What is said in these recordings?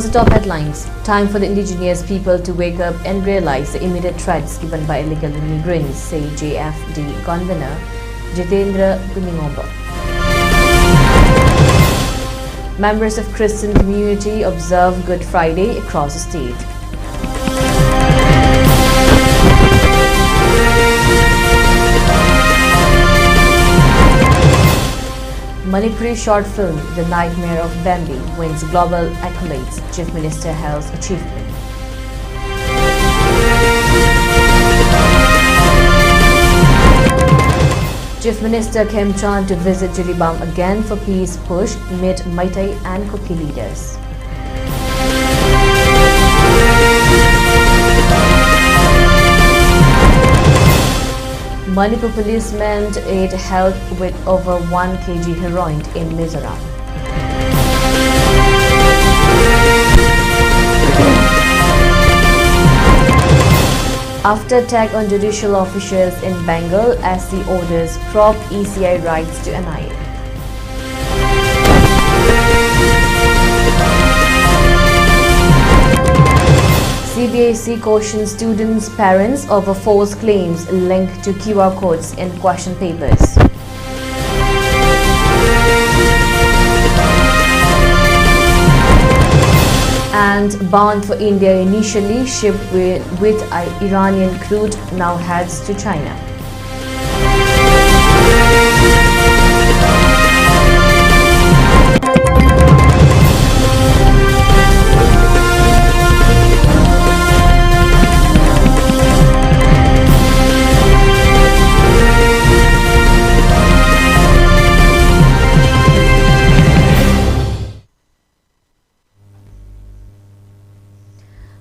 Amongst the top headlines, time for the indigenous people to wake up and realize the immediate threats given by illegal immigrants, say JFD convener Judicial. Members of Christian community observe Good Friday across the state. Manipuri short film The Nightmare of Bambi wins global accolades, Chief Minister hails achievement. Chief Minister came on to visit Jiribam again for peace push amid Maitai and Kuki leaders. Manipur policemen aid help with over 1 kg heroin in Mizoram. After attack on judicial officials in Bengal, SC orders probe ECI rights to NIA. CBSE cautions students' parents over false claims linked to QR codes in question papers. And bound for India initially, ship with Iranian crude now heads to China.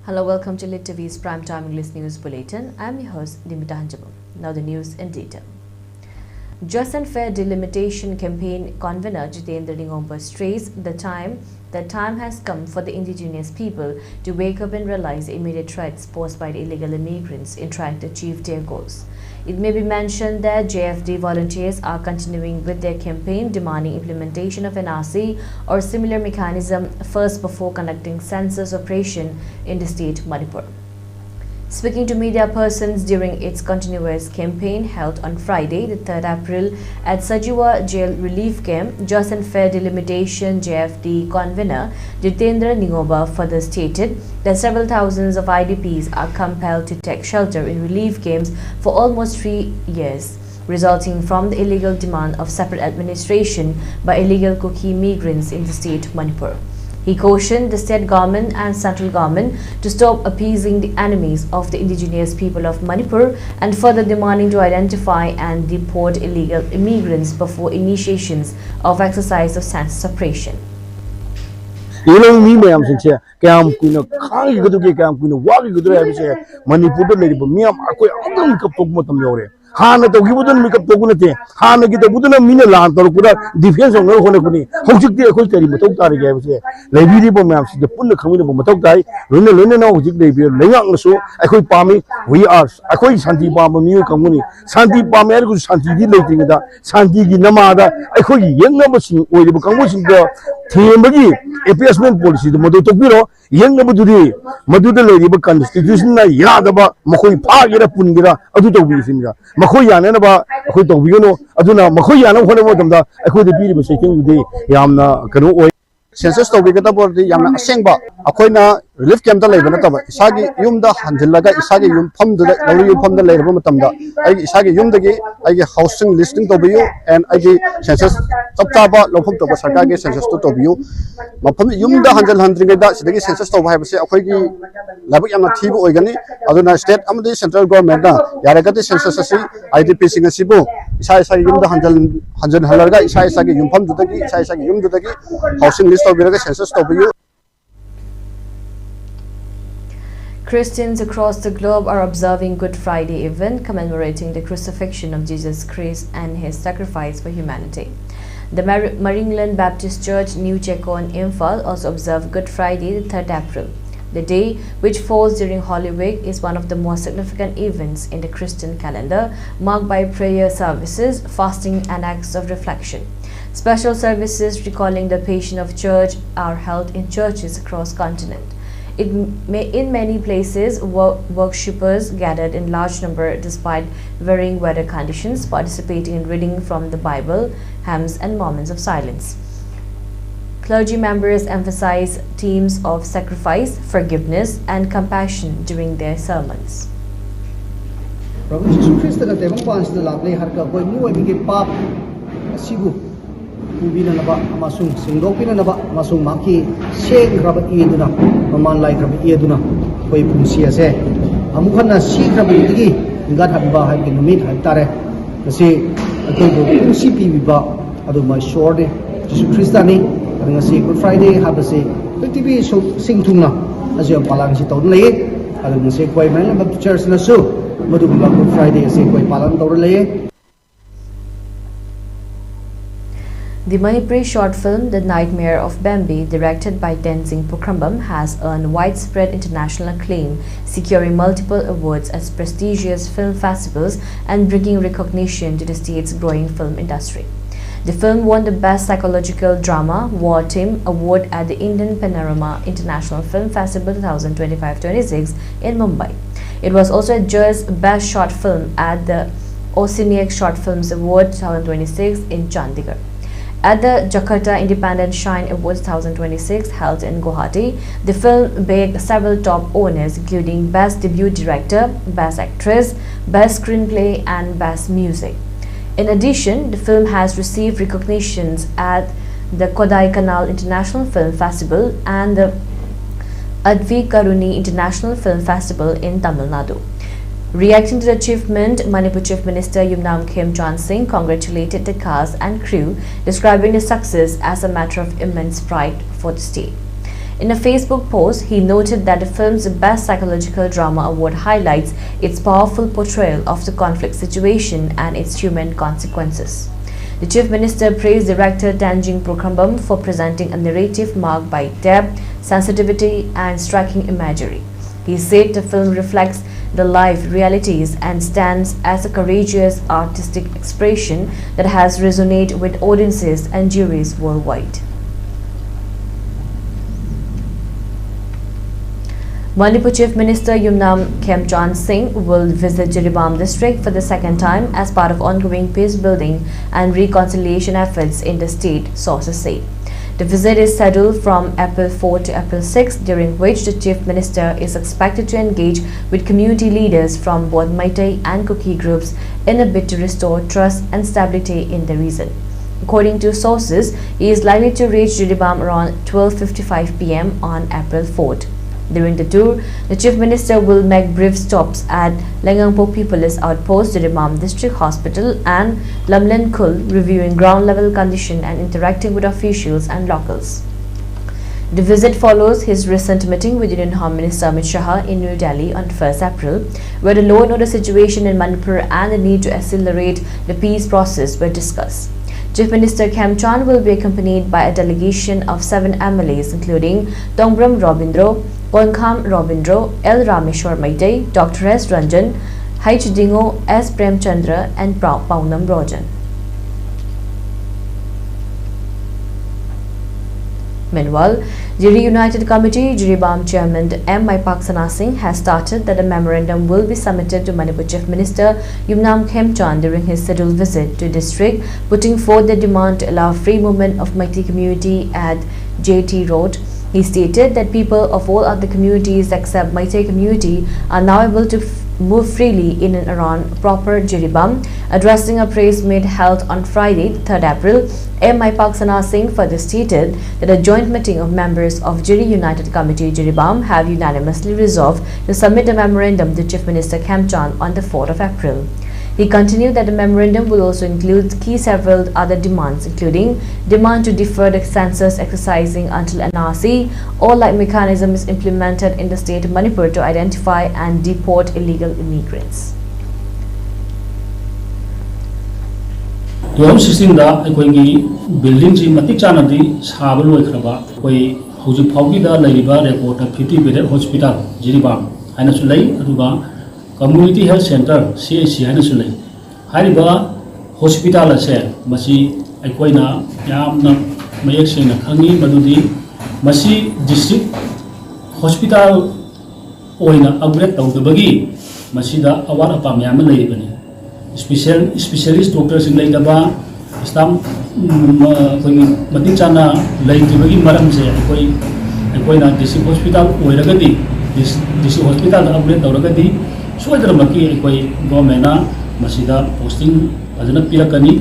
Hello, welcome to ELITETV's Primetime English News Bulletin. I am your host, Deemita. Now the news in detail. Just and Fair Delimitation Campaign convener Judicial stressed the time has come for the indigenous people to wake up and realize the immediate threats posed by the illegal immigrants in trying to achieve their goals. It may be mentioned that JFD volunteers are continuing with their campaign demanding implementation of NRC or similar mechanism first before conducting census operation in the state Manipur. Speaking to media persons during its continuous campaign held on Friday, the 3rd April at Sajiwa Jail Relief Camp, Just and Fair Delimitation JFD convener Jitendra further stated that several thousands of IDPs are compelled to take shelter in relief camps for almost 3 years, resulting from the illegal demand of separate administration by illegal Kuki migrants in the state Manipur. He cautioned the state government and central government to stop appeasing the enemies of the indigenous people of Manipur and further demanding to identify and deport illegal immigrants before initiations of exercise of census operation. Hana to Gibudun make up Togunate, Hana get the Buduna Minaland or defense on Honakuni, Hojik de Hostari Matokari gave say, Lady Bomams, the Puna community Matokai, Luna Luna, they be laying so, I could palmy, we are, I call Santi Palm, new community, Santi Palmer, Santi relating that, Santi Namada, I call young numbers where you become watching the Timbergy, appeasement policy, the Mototobiro, young number today, Maduda lady, but constitution, Yadaba, Makoi Pagira Pungira, Aduto. Makoyan about Huto, Aduna, Makoyan, whatever them that I could be mistaken with the Yamna Canoe. Census to get about the Yamna Sengba, Akoina, relief camp the labor, Isagi Yumda, Handilaga, Isagi Yum Pum the labor Matamda, Isagi Yumdagi, I get housing listing to you, and I get census Taba, Lopum to Sakagi, census to you. Mapum Yumda Handel that's the census to have say, Akogi, Labuyama Tibu Ogani, Aduna State, Amadi central government, Yaragati census, IDP Singa Sibu, Isai Yumda Hanjan Halaga, Isai Yumpam to the Isai Yum to the housing list of the census to you. Christians across the globe are observing Good Friday event commemorating the crucifixion of Jesus Christ and his sacrifice for humanity. The Maringland Baptist Church, New Chekon, Imphal also observed Good Friday, the 3rd April. The day, which falls during Holy Week, is one of the most significant events in the Christian calendar, marked by prayer services, fasting and acts of reflection. Special services recalling the Passion of Church are held in churches across continent. In many places, worshippers gathered in large number despite varying weather conditions, participating in reading from the Bible, hymns and moments of silence. Clergy members emphasize themes of sacrifice, forgiveness and compassion during their sermons. Prabhu Jesus Christ na tebang pans na laplay harka boy muay bigay pap asibu ubina na ba amasung singdopina na ba amasung maki seng rabat ieduna mamanlay rabat ieduna boy pungsiya se amukhan na si rabat digi ingat habiba hay kinumit hay tare kasi ato bo pungsi pibiba ado ma short Jesus Christ ni ang si Good Friday habase TV singtung na asyo palang si taon lay alam ng si kway man na church na so Good Friday as The Manipuri short film The Nightmare of Bambi, directed by Tenzing Pukhrambam, has earned widespread international acclaim, securing multiple awards at prestigious film festivals and bringing recognition to the state's growing film industry. The film won the Best Psychological Drama War Team Award at the Indian Panorama International Film Festival 2025-26 in Mumbai. It was also adjudged Best Short Film at the Oceanic Short Films Award 2026 in Chandigarh. At the Jakarta Independent Shine Awards 2026 held in Guwahati, the film bagged several top honors including Best Debut Director, Best Actress, Best Screenplay and Best Music. In addition, the film has received recognitions at the Kodaikanal International Film Festival and the Advi Karuni International Film Festival in Tamil Nadu. Reacting to the achievement, Manipur Chief Minister Yumnam Khemchand Singh congratulated the cast and crew, describing the success as a matter of immense pride for the state. In a Facebook post, he noted that the film's Best Psychological Drama Award highlights its powerful portrayal of the conflict situation and its human consequences. The Chief Minister praised director Tenzing Pukhrambam for presenting a narrative marked by depth, sensitivity and striking imagery. He said the film reflects the life realities and stands as a courageous artistic expression that has resonated with audiences and juries worldwide. Manipur Chief Minister Yumnam Khemchand Singh will visit Jiribam district for the second time as part of ongoing peace building and reconciliation efforts in the state, sources say. The visit is scheduled from April 4 to April 6, during which the Chief Minister is expected to engage with community leaders from both Meitei and Kuki groups in a bid to restore trust and stability in the region. According to sources, he is likely to reach Jiribam around 12:55 p.m. on April 4th. During the tour, the Chief Minister will make brief stops at Lengangpo People's Outpost, Jiribam District Hospital and Lamlen Kul, reviewing ground-level condition and interacting with officials and locals. The visit follows his recent meeting with Union Home Minister Amit Shah in New Delhi on 1st April, where the law and order situation in Manipur and the need to accelerate the peace process were discussed. Chief Minister Khemchand will be accompanied by a delegation of 7 MLAs including Tongbram Robindro, Poinkham Robindro, L. Rameshwar Meitei, Dr. S. Ranjan, H. Dingo, S. Premchandra and Paunam Rojan. Meanwhile, Jiri United Committee Jiribam Chairman M. Maipaksana Singh has started that a memorandum will be submitted to Manipur Chief Minister Yumnam Khemchand during his scheduled visit to district, putting forth the demand to allow free movement of Meitei community at JT Road. He stated that people of all other communities except Meitei community are now able to move freely in and around proper Jiribam. Addressing a press meet held on Friday, 3rd April, M. Maipaksana Singh further stated that a joint meeting of members of Jiri United Committee Jiribam have unanimously resolved to submit a memorandum to Chief Minister Khemchand on the 4th of April. He continued that the memorandum will also include several other demands, including demand to defer the census exercising until NRC or like mechanism is implemented in the state of Manipur to identify and deport illegal immigrants. 2016 da aikoigi building ji matik chana di saba loi khraba koi hojik phaugi da laiba record 50 bedded hospital Jiribam aina su lai aduga Community Health Center CHC haina su lai hariba hospital ase masi ꯑꯩꯈꯣꯏꯅ ꯌꯥꯝꯅ ꯃꯌꯦꯛ ꯁꯦꯡꯅ ꯈꯪꯉꯤ ꯃꯗꯨꯗꯤ ꯃꯁꯤ district hospital ꯑꯣꯏꯅ upgrade ꯇꯧꯗꯕꯒꯤ ꯃꯁꯤꯗ ꯑꯋꯥꯠ ꯑꯄꯥ ꯃꯌꯥꯝ ꯑꯃ ꯂꯩꯔꯤꯕꯅꯤ ꯁ꯭ꯄꯦꯁꯤꯌꯦꯂꯤꯁꯠ ꯗꯣꯛꯇꯔꯁꯤꯡ ꯂꯩꯇꯕ ꯁ꯭ꯇꯥꯐ ꯑꯩꯈꯣꯏꯒꯤ ꯃꯇꯤꯛ ꯆꯥꯅ ꯂꯩꯇ꯭ꯔꯤꯕꯒꯤ ꯃꯔꯝꯁꯦ ꯑꯩꯈꯣꯏꯅ ꯗꯤꯁꯇ꯭ꯔꯤꯛ ꯍꯣꯁꯄꯤꯇꯥꯜ ꯑꯣꯏꯔꯒꯗꯤ ꯗꯤꯁꯇ꯭ꯔꯤꯛ ꯍꯣꯁꯄꯤꯇꯥꯜꯗ ꯑꯞꯒ꯭ꯔꯦꯗ ꯇꯧꯔꯒꯗꯤ ꯁꯣꯏꯗꯅꯃꯛꯀꯤ ꯑꯩꯈꯣই ꯒꯣꯔꯃꯦꯟꯅ ꯃꯁꯤꯗ ꯄꯣꯁꯇꯤꯡ ꯐꯖꯅ ꯄꯤꯔꯛꯀꯅꯤ.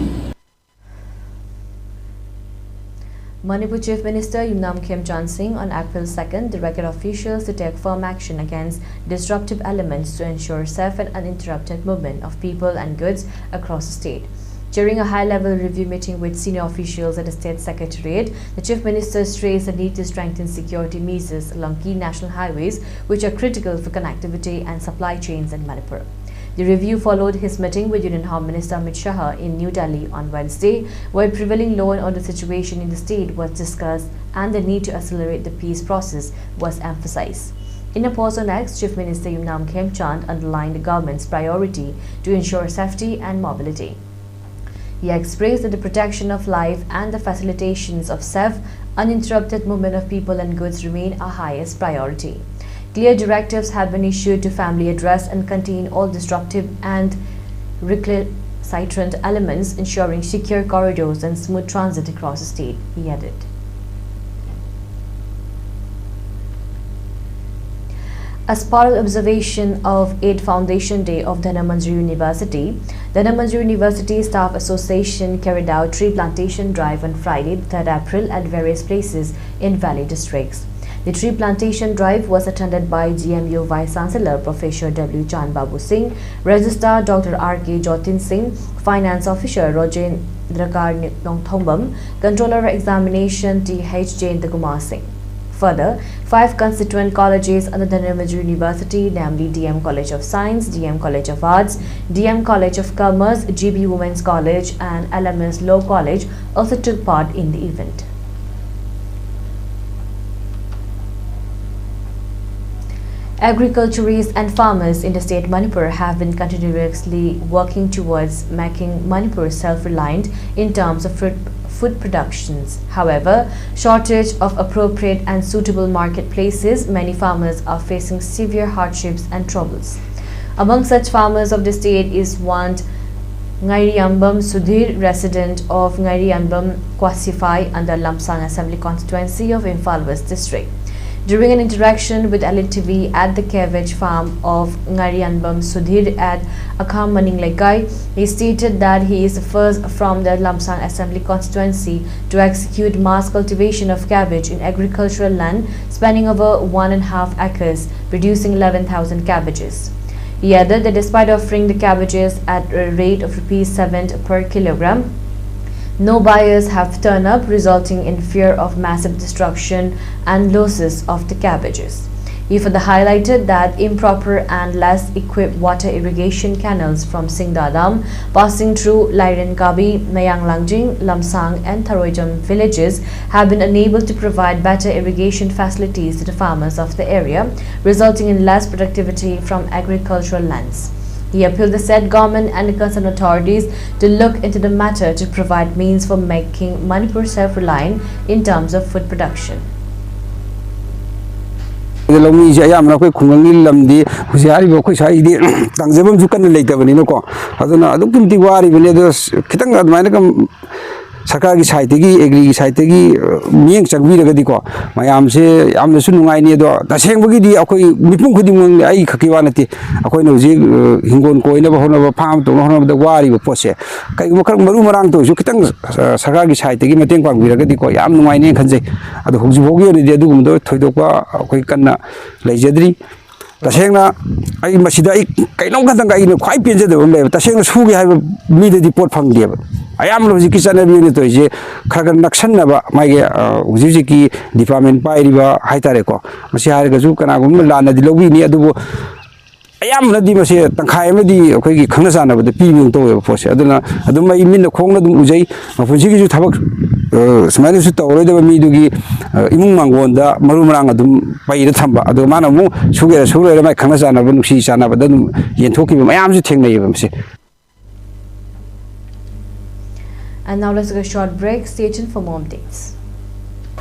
Manipur Chief Minister Yumnam Khemchand Singh on April 2nd directed officials to take firm action against disruptive elements to ensure safe and uninterrupted movement of people and goods across the state. During a high-level review meeting with senior officials at the State Secretariat, the Chief Minister stressed the need to strengthen security measures along key national highways which are critical for connectivity and supply chains in Manipur. The review followed his meeting with Union Home Minister Amit Shah in New Delhi on Wednesday, where prevailing law and order situation in the state was discussed and the need to accelerate the peace process was emphasized. In a post on X, Chief Minister Yumnam Khemchand underlined the government's priority to ensure safety and mobility. He expressed that the protection of life and the facilitations of safe, uninterrupted movement of people and goods remain our highest priority. Clear directives have been issued to family address and contain all disruptive and recalcitrant elements, ensuring secure corridors and smooth transit across the state, he added. As part of the observation of 8th Foundation Day of Dhanamandri University, the Dhanamandri University Staff Association carried out tree plantation drive on Friday, 3rd April at various places in Valley districts. The tree plantation drive was attended by GMU Vice Chancellor Professor W. Chan Babu Singh, Registrar Dr. R.K. Jotin Singh, Finance Officer Rojendrakar Nongthombam, Controller of Examination T.H. Jayendakumar Singh. Further, 5 constituent colleges under the Dhanamandri University, namely DM College of Science, DM College of Arts, DM College of Commerce, GB Women's College and LMS Law College also took part in the event. Agriculturists and farmers in the state Manipur have been continuously working towards making Manipur self-reliant in terms of food productions. However, shortage of appropriate and suitable marketplaces, many farmers are facing severe hardships and troubles. Among such farmers of the state is one Ngairiambam Sudhir, resident of Ngairiambam Kwasifai under Lamsang Assembly Constituency of Imphal West District. During an interaction with ELITETV at the cabbage farm of Ngairiambam Sudhir at Akham Maninglekai, he stated that he is the first from the Lamsang Assembly constituency to execute mass cultivation of cabbage in agricultural land spanning over 1.5 acres, producing 11,000 cabbages. He added that despite offering the cabbages at a rate of ₹7 per kilogram, no buyers have turned up, resulting in fear of massive destruction and losses of the cabbages. He further highlighted that improper and less equipped water irrigation canals from Singdadam passing through Lairenkabi, Mayanglangjing, Lamsang and Tharoijam villages have been unable to provide better irrigation facilities to the farmers of the area, resulting in less productivity from agricultural lands. He appealed the said government and the concerned authorities to look into the matter to provide means for making Manipur self-reliant in terms of food production. Lami saya amna koi khungangi lamdi husiari bo koi sai di tangjabam jukan leitabani no ko aduna adu kimti wari bene do kitang admaina kam sarkar gi site gi agri gi site gi mieng changbi daga di ko mayam se amna su nungai ni do taseng bagi di akoi mipung khuding ai khaki wa nati akoi no ji hingon koi na ba hona ba farm to hona ba wari ba pose kai mo khak maru marang to ju kitang sarkar gi site gi mateng pang bi daga di ko yam nungai ni khanje adu hoji bogi ni de adu gum do thoidok ba akoi kanna leijadri tasengna ai masida ai kainong kadang ai no khwai penje de bam le tasengna sugi ha mi de di pot phang de I am logic kitchen abuse to je Kragan Nakshanaba, my Uziki department by river Haitareko. Masiha Gazu Kanagum Lana di Lovini Adubo. I am not the Masia Tankai, okay, Kanasana, but the people to for Aduna. Aduma mean the Konga Uze, of Fujiki Tabak Smalisuta already Midugi, Imungangonda, Marumangadum, by the Tamba, Adumanamu, Sugar, my Kanasana, Bunushi Sana, but then Yentoki, I am the thing. And now let's go a short break. Stay tuned for more updates.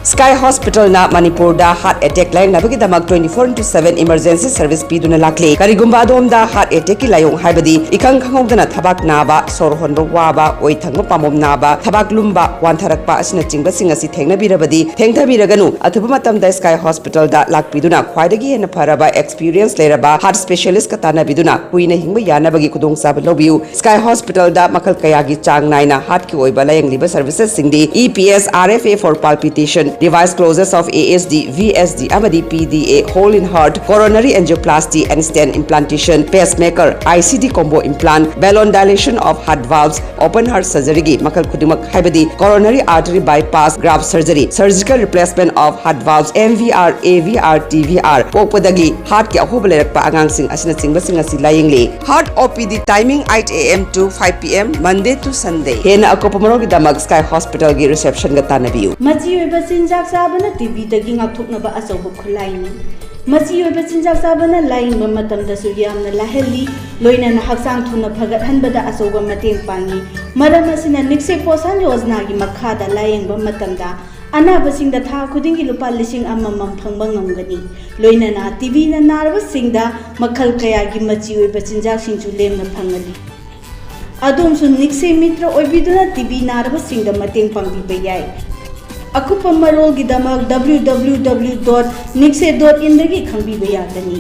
Sky Hospital na Manipur da heart attack line nabagi damak 24/7 emergency service piduna lakli karigumba adom da heart attack ki layong haibadi ikang khangongdana thabak naba sor honba waba oi thangba pamom naba thabak lumba wantharakpa asina chingba singasi thengna birabadi thengthabiraganu athuba matam da Sky Hospital da lakpiduna khwaidagi hena pharaba experience leraba heart specialist katana biduna kuina hingba yanabagi kudong sab lobiu Sky Hospital da makal kayagi chang naina heart ki oiba layang liba services singdi EPS RFA for palpitation device closures of ASD, VSD, amadi PDA, hole in heart, coronary angioplasty and stent implantation, pacemaker, ICD combo implant, balloon dilation of heart valves, open heart surgery gi makal kudimak haibadi coronary artery bypass graft surgery, surgical replacement of heart valves, MVR, AVR, TVR, pokpadagi heart ki ahoba lerakpa angang sing asina chingba sing asi layingli. Heart OPD timing 8 AM to 5 PM Monday to Sunday. Hena akopamaro gi damak Sky Hospital gi reception ga tanabiu. चिंजाक चाबना TV दगी ngathoknaba asobu khulaini machi oiba चिंजाक चाबना लाइंगba matamdasu yamna laheli loina na haksang thuna phagat hanbada asoba mateng pangi maram asina nikse posan yojna gi makhada laingba matamda anabasingda tha khudingi lupa lising amamam phangba ngamgani loina na tv na narba singda makhal kaya gi machi oiba चिंजाक singchu lemna phangani adom su nikse mitra oibiduna tv narba singda mateng pangbi bayai Akupa marol gidamak www.nikse.in dagi khangbi bayagani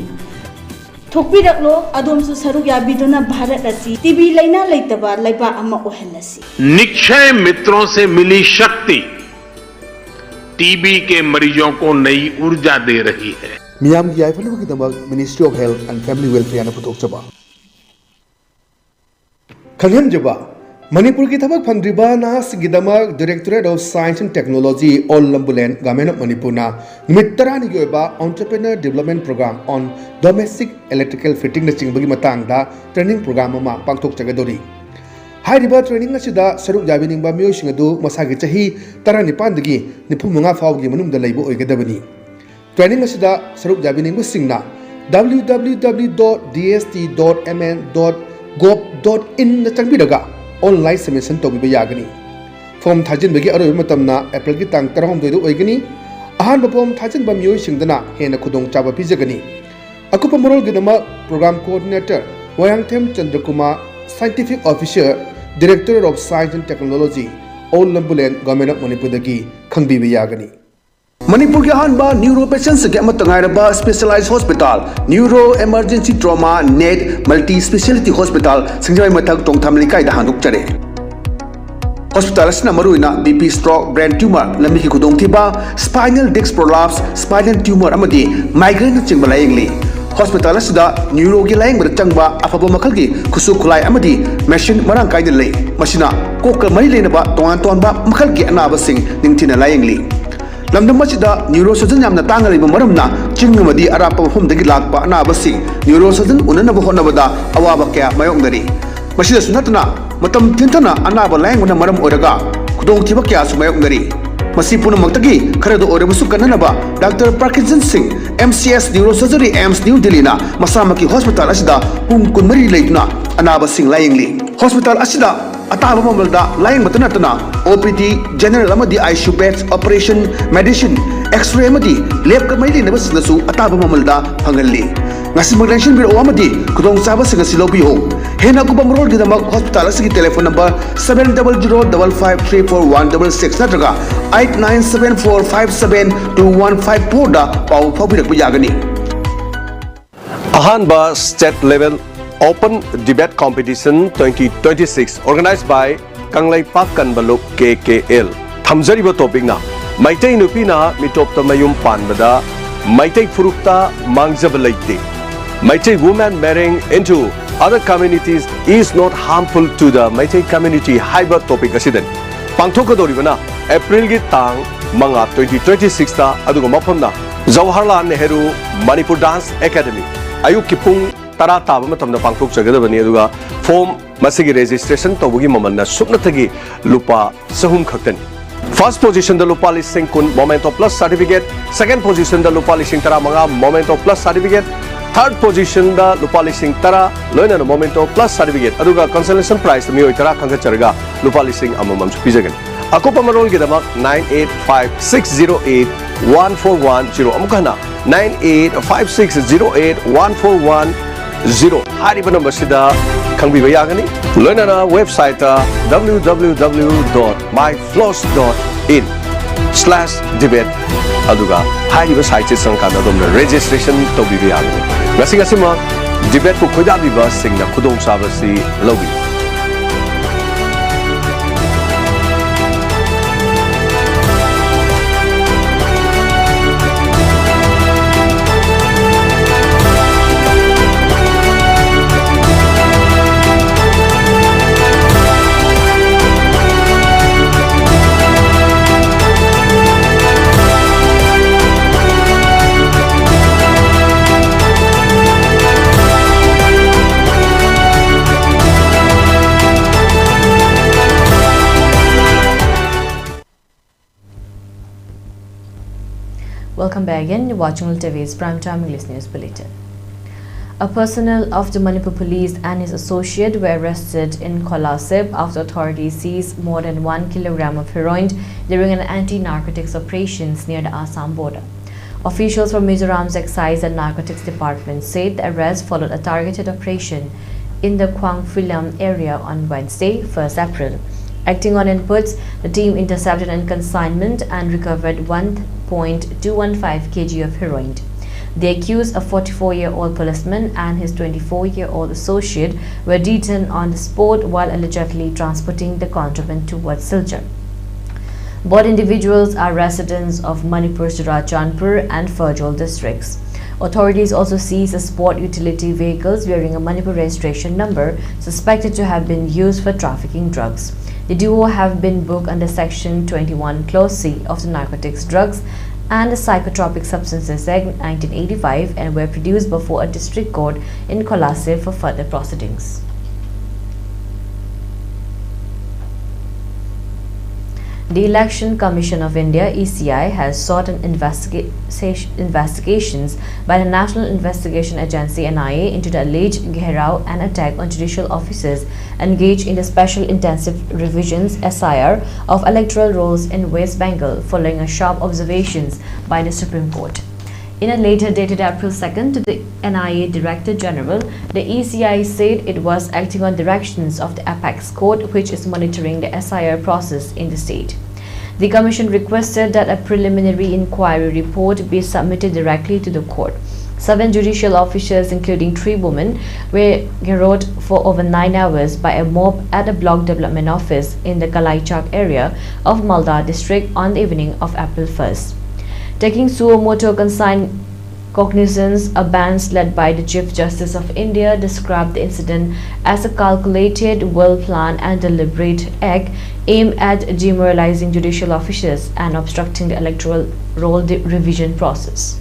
thokpiraklo adomsu saruk yabiduna bharat asi tv laina laitaba laiba ama ohelasi Nikshay मित्रों से मिली शक्ति TB के मरीजों को नई ऊर्जा दे रही है मियाम की आईफल की दमक ministry of health and family welfare ने पुथोकचबा खंगन जबा मणिपुर की थबक फंद्रिबा नास गिदमक directorate of science and technology ऑल लंबुलेन गवर्नमेंट ऑफ मणिपुर ना निमित्तरानी की ओबा entrepreneur development programme on domestic electrical fitting न चिंगबगी मतंगदा ट्रेनिंग प्रोग्राम अमा पांगथोक जगदोरी हाइरिबा ट्रेनिंग असिदा सरुक जाबिनिंगबा मियोसिंग अदु मसागी चही 19 दगी 95 फावगी मनुंगदा लैबो ओइगदबनी ट्रेनिंग असिदा सरुक जाबिनिंगबा सिंगना www.dst.mn.gov.in न चंगबिदगा ऑनलाइन सबमिशन तौबी यागनी फॉर्म थाजिनबगी अरोय मतमना एप्रिल की तांग 13 दो ओइगनी अहान फॉर्म थाजिनबा मियोय सिंगदना हेना खुदोंग चाबा पिजगनी अकुपा मरोल गिदमा programme coordinator Wayangthem Chandrakumar scientific officer director of science and technology ऑल लंबुलेन गवर्नमेंट ऑफ मणिपुर दगी खंगबी यागनी मणिपुर के अहानबा न्यूरो पेशेंट्स के मतंगायरबा specialised hospital neuro emergency trauma net multi speciality hospital सिंगजय मथक टोंगथाम लिकाय दा हांदुक चरे हॉस्पिटल असना मरुइना बीपी स्ट्रोक ब्रेन ट्यूमर लंबी की खुदोंथिबा spinal disc prolapse spinal tumour अमदी माइग्रेन चिंगबा लायंगली हॉस्पिटल असदा न्यूरो की लायंग बर चंगबा अफबो मखल की खुसु खुलाय अमदी मशीन मरांग कायदे ले मशीना कोक मरी लेनबा तोंगान तोंबा मखल की अनाबा सिंग निंगथिना लायंगली लमदम मसिदा neuro surgeon यामना तांगलिबा मरमना चिंगमदी अरापा मफमदगी Lakpa अनाबसी neuro surgeon उननबा होनबदा अवाबा कया मायोंगदरी मसिदा सुनतना मतम थिंथना अनाबा लायंगना मरम ओरगा खुदोंथिबा कया सुमायोंगदरी मसी पुनमक्तगी खरदो ओरबसु कन्ननबा doctor Parkinson Singh MCS neuro surgery AIIMS New Delhi ना मसामकी हॉस्पिटल असिदा पुंग कुनमरी लेदुना अनाबा सिंह लायंगली हॉस्पिटल असिदा अताब ममलदा लाइन मतनतना OPD जनरल अमदी ICU beds operation medicine X ray अमदी लैब कमैली नबसिनसु अताब ममलदा फंगल्ली ngasimaglenshin biro amadi kudong saba singa silobiho hena kubamrol gidamag hospital asigi telephone number 7005534166 natraga 8974572154 da pau phobirak yagani Ahanba state level open debate competition 2026 organized by Kanglai Pakan Baluk KKL thamjariba topic na maitai nupina mitopta mayum panbada maitai furukta mangjaba laite Maitai women marrying into other communities is not harmful to the Maitai community hybrid topic accident. Pangthokadoribana April gi tang manga 2026 ta aduga mafamna Jawaharlal Nehru Manipur Dance Academy ayuk ki pung tara taba matamna pangthok jagadabani aduga form masigi registration tobugi mamanna suknathagi lupa sahum khaktani First position the lupa listing kun moment of plus certificate second position the lupa listing tara manga moment of plus certificate Third position da lupa lising tara loina no momento plus certificate aduga consolation prize mi oitara khanga charga lupa lising amamam pijagan akopa marol gi damak 9856081410 amukana 9856081410 hariba number sida khangbi ba yagani loina na website www.myfloss.in/debate aduga hariba site sangkana domna registration tobi ba yagani ngasi ngasi ma debate ko khoida bi ba singna khudong sabasi lobi Welcome back again. You're watching ELITETV's Primetime English News Bulletin. A personnel of the Manipur police and his associate were arrested in Kolasib after authorities seized more than 1 kilogram of heroin during an anti-narcotics operations near the Assam border. Officials from Mizoram's Excise and Narcotics Department said the arrest followed a targeted operation in the Kwangphilam area on Wednesday, 1st April. Acting on inputs, the team intercepted a consignment and recovered 1.215 kg of heroin. They accused a 44-year-old policeman and his 24-year-old associate were detained on the spot while allegedly transporting the contraband towards Silchar. Both individuals are residents of Manipur, Surachandpur and Furjol districts. Authorities also seized a sport utility vehicles bearing a Manipur registration number suspected to have been used for trafficking drugs. The duo have been booked under Section 21 Clause C of the Narcotics, Drugs and the Psychotropic Substances Act 1985 and were produced before a district court in Kolasib for further proceedings. The Election Commission of India (ECI) has sought an investigations by the National Investigation Agency (NIA) into the alleged gherao and attack on judicial officers engaged in the Special Intensive Revisions (SIR) of electoral rolls in West Bengal, following a sharp observations by the Supreme Court. In a letter dated April 2nd to the NIA Director General, the ECI said it was acting on directions of the Apex Court, which is monitoring the SIR process in the state. The Commission requested that a preliminary inquiry report be submitted directly to the court. 7 judicial officers, including 3 women, were garroted for over 9 hours by a mob at a block development office in the Kalaichak area of Malda district on the evening of April 1st. Taking suo motu cognizance, a bench led by the Chief Justice of India described the incident as a calculated, well-planned and deliberate act aimed at demoralizing judicial officers and obstructing the electoral roll revision process.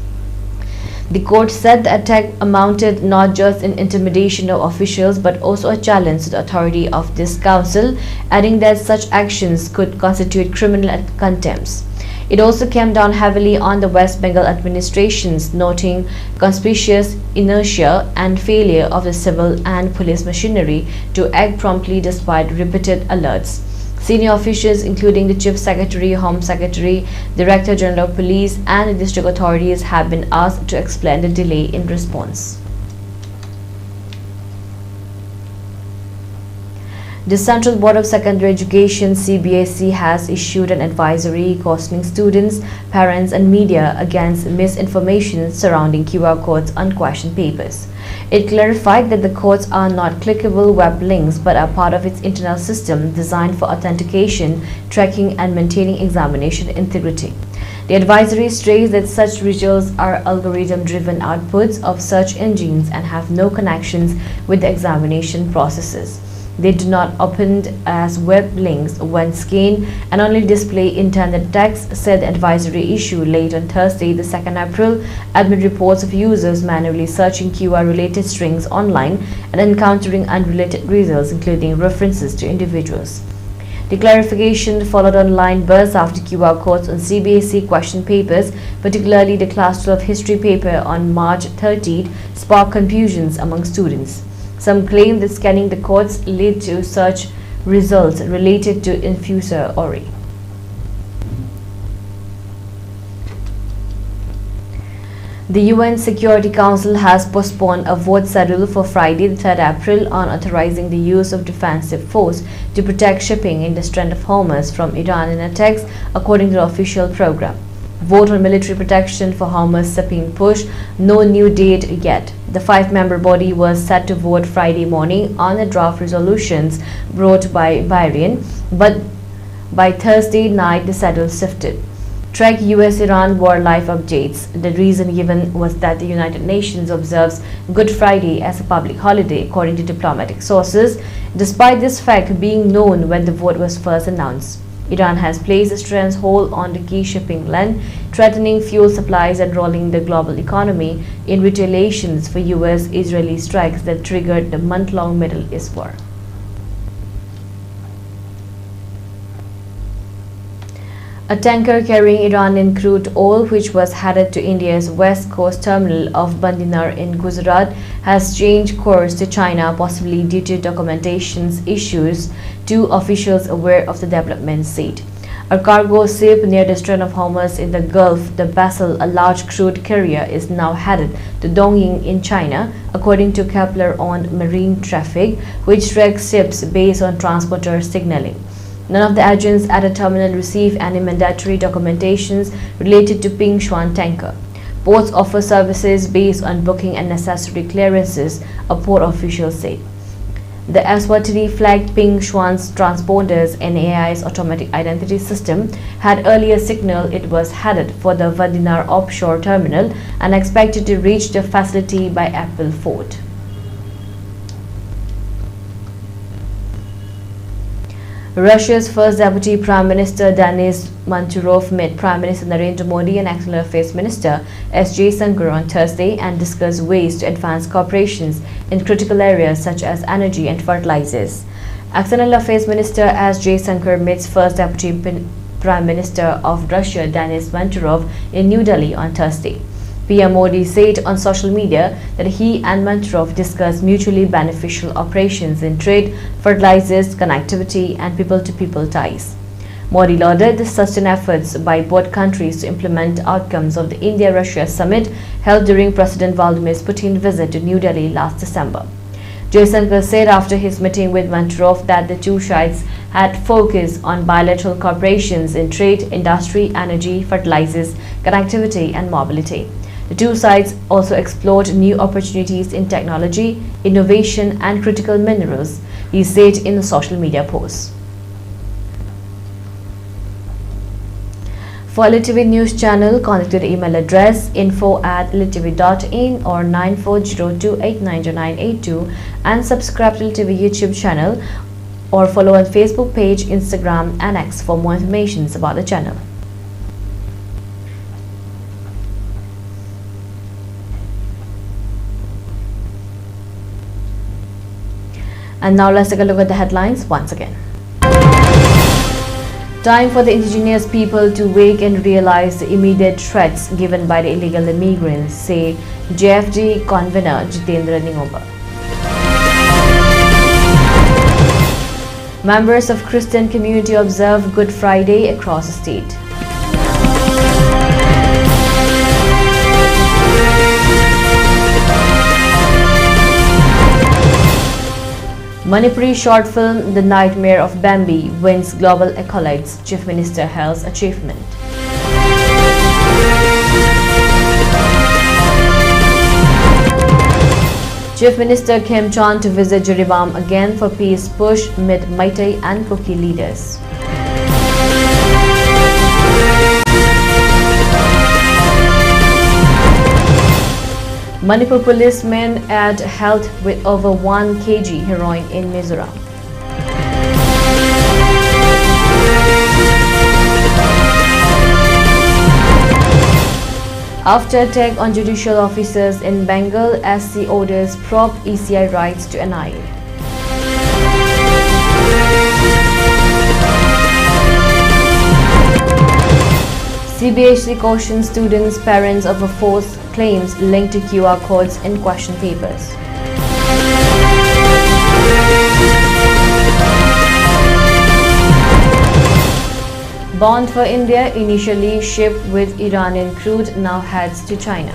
The court said the attack amounted not just in intimidation of officials but also a challenge to the authority of this council, adding that such actions could constitute criminal contempt. It also came down heavily on the West Bengal administrations, noting conspicuous inertia and failure of the civil and police machinery to act promptly despite repeated alerts. Senior officials, including the Chief Secretary, Home Secretary, Director General of Police and the district authorities, have been asked to explain the delay in response. The Central Board of Secondary Education (CBSE) has issued an advisory cautioning students, parents and media against misinformation surrounding QR codes on question papers. It clarified that the codes are not clickable web links but are part of its internal system designed for authentication, tracking and maintaining examination integrity. The advisory states that such results are algorithm-driven outputs of search engines and have no connections with the examination processes. They do not open as web links when scanned and only display intended text, said the advisory issued late on Thursday, the 2nd April, amid reports of users manually searching QR-related strings online and encountering unrelated results, including references to individuals. The clarification followed online buzz after QR codes on CBSE question papers, particularly the Class 12 history paper on March 13, sparked confusions among students. Some claim that scanning the codes led to search results related to infuser Ori. The UN Security Council has postponed a vote scheduled for Friday, the 3rd April, on authorizing the use of defensive force to protect shipping in the Strait of Hormuz from Iranian attacks, according to the official program. Vote on military protection for Hormuz shipping push, no new date yet. The 5-member body was set to vote Friday morning on the draft resolutions brought by Bahrain, but by Thursday night the schedule shifted. Track US-Iran war life updates. The reason given was that the United Nations observes Good Friday as a public holiday, according to diplomatic sources, despite this fact being known when the vote was first announced. Iran has placed a stranglehold on the key shipping lane, threatening fuel supplies and rolling the global economy in retaliations for US-Israeli strikes that triggered the month-long Middle East war. A tanker carrying Iranian crude oil, which was headed to India's west coast terminal of Bandiner in Gujarat, has changed course to China, possibly due to documentation issues, two officials aware of the development said. A cargo ship near the Strait of Hormuz in the Gulf, the vessel, a large crude carrier, is now headed to Dongying in China, according to Kepler on marine traffic, which tracks ships based on transporter signaling. None of the agents at the terminal receive any mandatory documentations related to Ping Xuan tanker. Ports offer services based on booking and necessary clearances, a port official said. The Eswatini flagged Ping Xuan's transponders and AI's automatic identity system had earlier signaled it was headed for the Vandinar offshore terminal and expected to reach the facility by April 4th. Russia's first Deputy Prime Minister Denis Manturov met Prime Minister Narendra Modi and External Affairs Minister S. Jaishankar on Thursday and discussed ways to advance cooperations in critical areas such as energy and fertilizers. External Affairs Minister S. Jaishankar meets first Deputy Prime Minister of Russia Denis Manturov in New Delhi on Thursday. PM Modi said on social media that he and Manturov discussed mutually beneficial operations in trade, fertilizers, connectivity, and people-to-people ties. Modi lauded the sustained efforts by both countries to implement outcomes of the India-Russia summit held during President Vladimir Putin's visit to New Delhi last December. Jaishankar said after his meeting with Manturov that the two sides had focused on bilateral cooperations in trade, industry, energy, fertilizers, connectivity, and mobility. The two sides also explored new opportunities in technology, innovation, and critical minerals, he said in a social media post. For ELITETV News Channel, contact the email address info@elitetv.in or 9402890982 and subscribe to ELITETV YouTube channel or follow on Facebook page, Instagram, and X for more information about the channel. And now let's take a look at the headlines once again. Time for the indigenous people to wake and realize the immediate threats given by the illegal immigrants, say JFD convener Jitendra Ningoba. Members of Christian community observe Good Friday across the state. Manipuri short film The Nightmare of Bambi wins global accolades, Chief Minister hails achievement. Chief Minister came Chan to visit Jiribam again for peace push amid Meitei and Kuki leaders. Manipur policemen at held with over 1 kg heroin in Mizoram. After attack on judicial officers in Bengal, SC orders probe ECI rights to NIA. CBSE cautions students, parents of a false claims linked to QR codes in question papers. Bond for India, initially shipped with Iranian crude, now heads to China.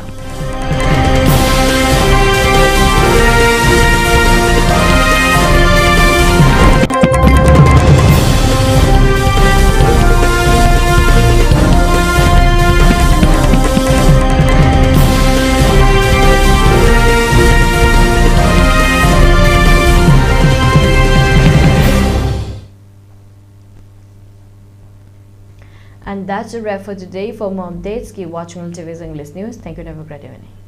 And that's a wrap for today. For more updates, keep watching ELITETV's English News. Thank you and have a great evening.